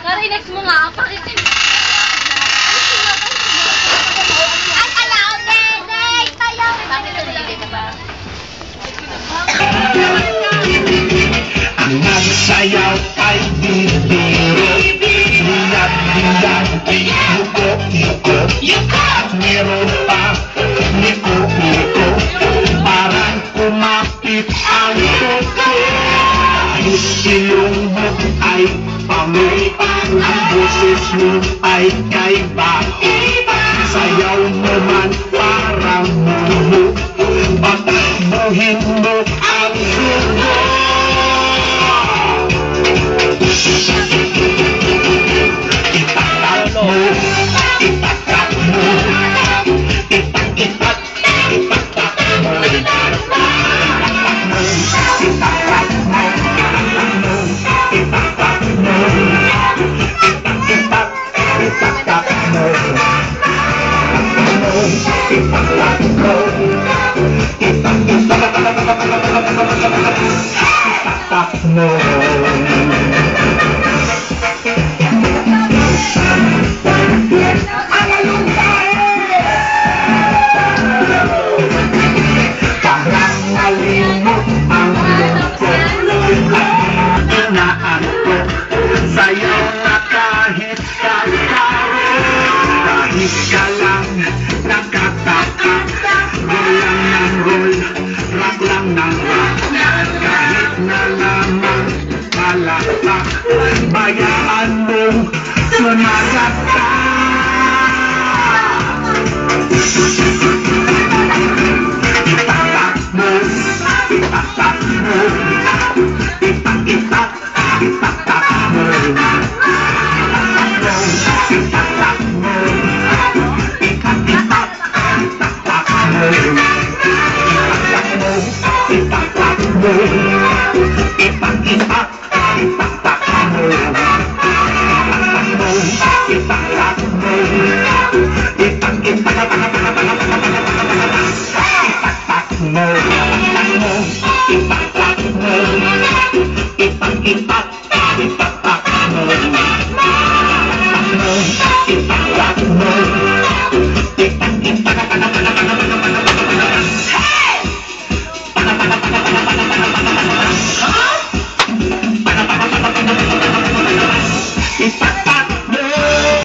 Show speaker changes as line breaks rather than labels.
Narinex mo nga, bakit?
Ay, ayaw, Nenay! Tayo!
Bakit tumili ka ba?
Ang magsayaw ay bibiro, lilag-lilag, yuko-yuko, meron pa niko-niko, parang kumapit ang tuko. Ang silong mo ay pamay, ang boses mo ay kaiba, sayaw mo man parang mumu, patakbuhin mo ang sugo. Itatak mo, itatak mo, itak-itak, itatak mo, itatak mo, itatak mo, itatak mo, itak-itak, itatak mo, itatak mo, itatak mo. Parang malimot ang lungkot at inaantok, sayaw na kahit kakaro, kahit ka lang nakataka, roll lang ng roll, rock lang ng rock, kahit na lamang palakpak, bayaan mong sumasakta. Itatak mo, itatak mo, itak-itak, itatak mo, itatak mo, itak-itak, itatak mo.